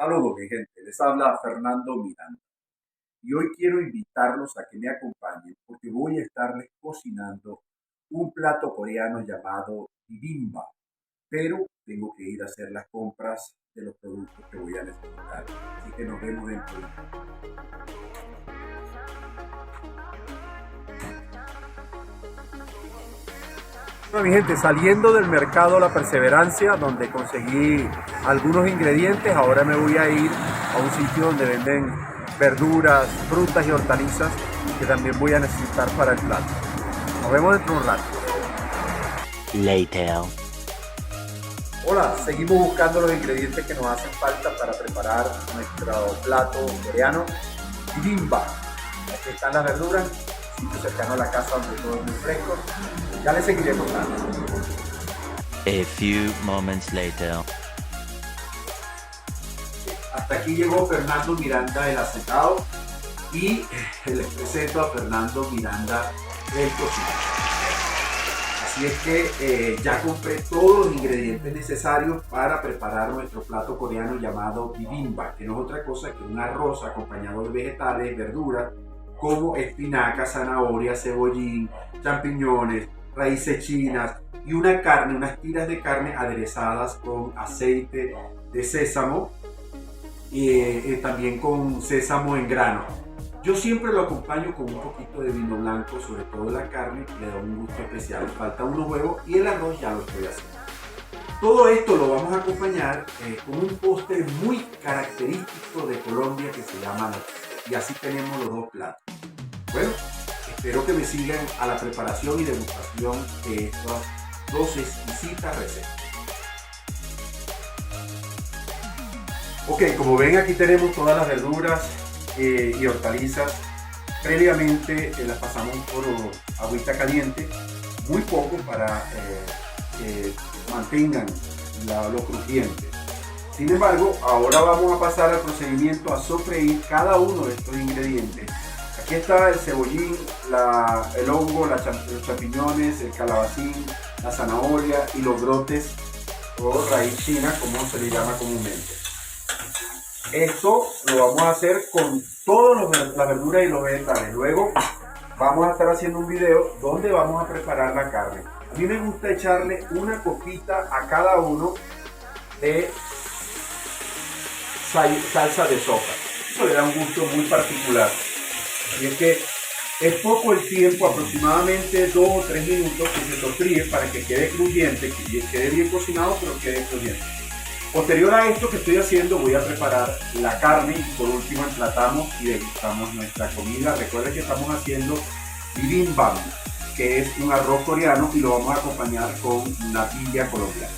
Saludos, mi gente. Les habla Fernando Miranda. Y hoy quiero invitarlos a que me acompañen porque voy a estarles cocinando un plato coreano llamado bibimbap. Pero tengo que ir a hacer las compras de los productos que voy a necesitar. Así que nos vemos dentro de un rato. Bueno, mi gente, saliendo del mercado La Perseverancia, donde conseguí algunos ingredientes, ahora me voy a ir a un sitio donde venden verduras, frutas y hortalizas que también voy a necesitar para el plato. Nos vemos dentro de un rato. Later. Hola, seguimos buscando los ingredientes que nos hacen falta para preparar nuestro plato coreano, bibimbap. Aquí están las verduras, sitio cercano a la casa donde todo es muy fresco. Ya les seguiré contando. A few moments later. Hasta aquí llegó Fernando Miranda el Hacendado y les presento a Fernando Miranda el Cocinero. Así es que ya compré todos los ingredientes necesarios para preparar nuestro plato coreano llamado bibimbap, que no es otra cosa que un arroz acompañado de vegetales, verduras como espinaca, zanahoria, cebollín, champiñones, raíces chinas y una carne, unas tiras de carne aderezadas con aceite de sésamo y también con sésamo en grano. Yo siempre lo acompaño con un poquito de vino blanco, sobre todo la carne, que le da un gusto especial. Falta unos huevos y el arroz ya lo estoy haciendo. Todo esto lo vamos a acompañar con un postre muy característico de Colombia que se llama natilla. Y así tenemos los dos platos. Bueno, espero que me sigan a la preparación y degustación de estas dos exquisitas recetas. Ok, como ven, aquí tenemos todas las verduras y hortalizas. Previamente las pasamos por agüita caliente, muy poco para que mantengan lo crujiente. Sin embargo, ahora vamos a pasar al procedimiento a sofreír cada uno de estos ingredientes. Aquí está el cebollín, el hongo, los champiñones, el calabacín, la zanahoria y los brotes o raíz china, como se le llama comúnmente. Esto lo vamos a hacer con todas las verduras y los vegetales. Luego vamos a estar haciendo un video donde vamos a preparar la carne. A mí me gusta echarle una copita a cada uno de salsa de soja. Eso le da un gusto muy particular. Y es que es poco el tiempo, aproximadamente 2 o 3 minutos, que se sofríe para que quede crujiente, que quede bien cocinado, pero quede crujiente. Posterior a esto que estoy haciendo, voy a preparar la carne y por último emplatamos y degustamos nuestra comida. Recuerden que estamos haciendo bibimbap, que es un arroz coreano, y lo vamos a acompañar con natilla colombiana.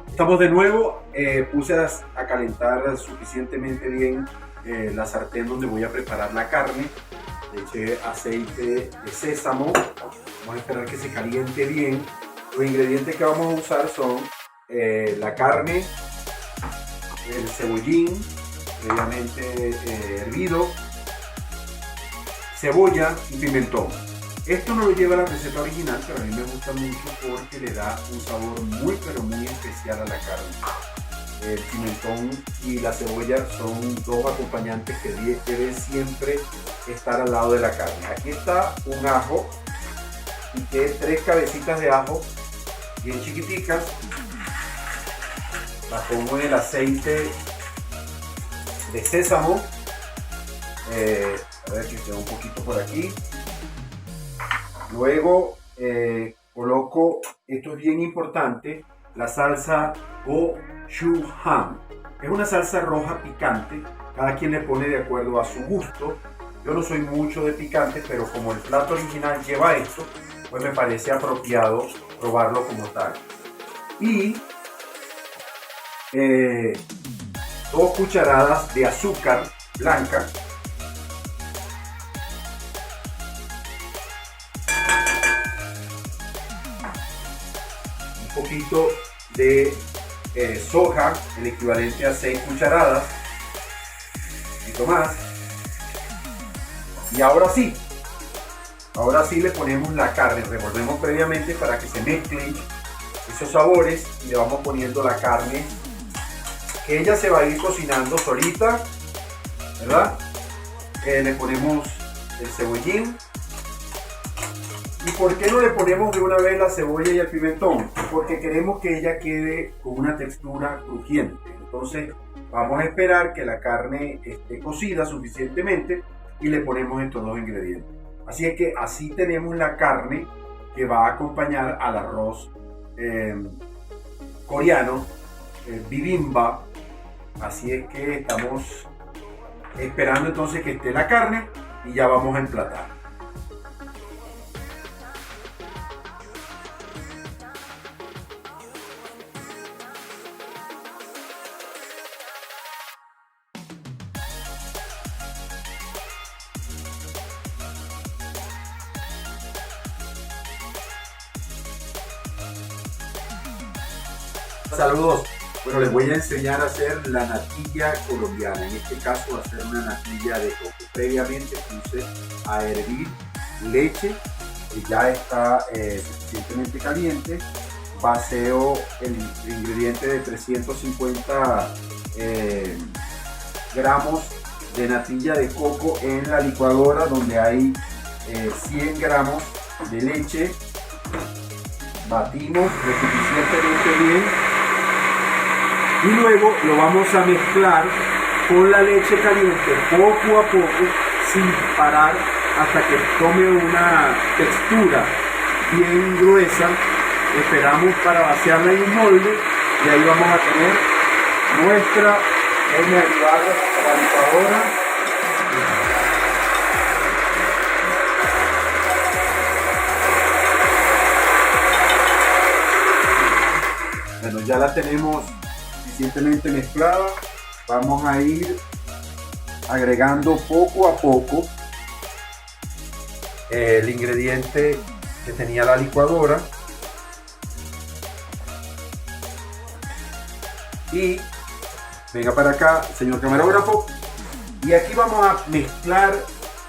Estamos de nuevo, puse a calentar suficientemente bien la sartén donde voy a preparar la carne. Le eché aceite de sésamo, vamos a esperar que se caliente bien. Los ingredientes que vamos a usar son la carne, el cebollín previamente hervido, cebolla y pimentón. Esto no lo lleva la receta original, pero a mí me gusta mucho porque le da un sabor muy pero muy especial a la carne. El pimentón y la cebolla son dos acompañantes que deben siempre estar al lado de la carne. Aquí está un ajo, piqué 3 cabecitas de ajo bien chiquiticas. Las pongo en el aceite de sésamo. A ver que queda un poquito por aquí. Luego coloco, esto es bien importante, la salsa gochujang. Es una salsa roja picante, cada quien le pone de acuerdo a su gusto. Yo no soy mucho de picante, pero como el plato original lleva esto, pues me parece apropiado probarlo como tal. Y 2 cucharadas de azúcar blanca. Un poquito de soja, el equivalente a 6 cucharadas. Un poquito más. Y ahora sí le ponemos la carne, revolvemos previamente para que se mezclen esos sabores y le vamos poniendo la carne, que ella se va a ir cocinando solita, ¿verdad? Le ponemos el cebollín. ¿Y por qué no le ponemos de una vez la cebolla y el pimentón? Porque queremos que ella quede con una textura crujiente. Entonces vamos a esperar que la carne esté cocida suficientemente y le ponemos estos 2 ingredientes. Así es que así tenemos la carne que va a acompañar al arroz coreano, bibimbap. Así es que estamos esperando entonces que esté la carne y ya vamos a emplatar. Saludos. Bueno, les voy a enseñar a hacer la natilla colombiana. En este caso va a ser una natilla de coco. Previamente puse a hervir leche que ya está suficientemente caliente. Vacío el ingrediente de 350 gramos de natilla de coco en la licuadora, donde hay 100 gramos de leche. Batimos lo suficientemente bien. Y luego lo vamos a mezclar con la leche caliente poco a poco, sin parar, hasta que tome una textura bien gruesa. Esperamos para vaciarla en un molde y ahí vamos a tener nuestra, déjenme ayudar a la licuadora. Bueno, ya la tenemos suficientemente mezclada. Vamos a ir agregando poco a poco el ingrediente que tenía la licuadora y venga para acá, señor camarógrafo, y aquí vamos a mezclar,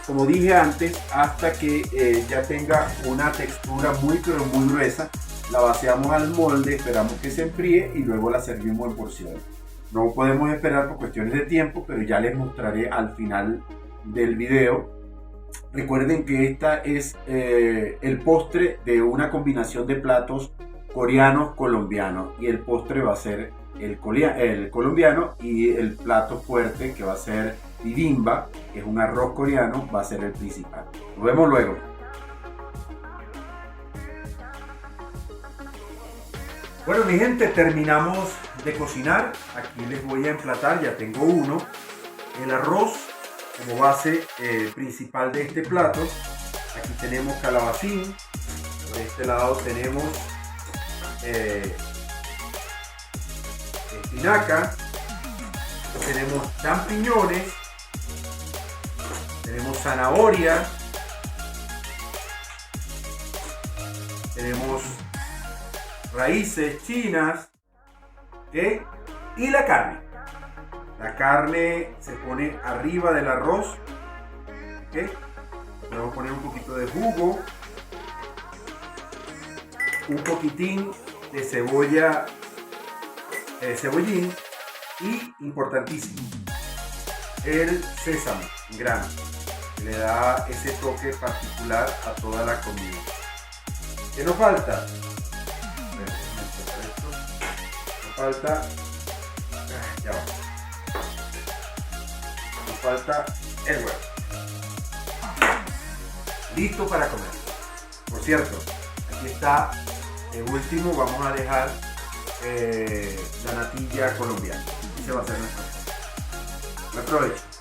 como dije antes, hasta que ya tenga una textura muy pero muy gruesa. La vaciamos al molde, esperamos que se enfríe y luego la servimos en porciones. No podemos esperar por cuestiones de tiempo, pero ya les mostraré al final del video. Recuerden que esta es el postre de una combinación de platos coreanos colombianos, y el postre va a ser el colombiano, y el plato fuerte, que va a ser bibimbap, que es un arroz coreano, va a ser el principal. Nos vemos luego. Bueno, mi gente, terminamos de cocinar. Aquí les voy a emplatar, ya tengo uno. El arroz como base principal de este plato. Aquí tenemos calabacín. Por este lado tenemos espinaca. Tenemos champiñones. Tenemos zanahoria. Tenemos raíces chinas, ¿okay? Y la carne. La carne se pone arriba del arroz, ¿okay? Vamos a poner un poquito de jugo, un poquitín de cebolla, cebollín, y importantísimo, el sésamo en grano, que le da ese toque particular a toda la comida. ¿Qué nos falta? Falta, ya va, nos falta el huevo. Listo para comer. Por cierto, aquí está el último. Vamos a dejar la natilla colombiana. Y se va a hacer nuestro. Buen provecho.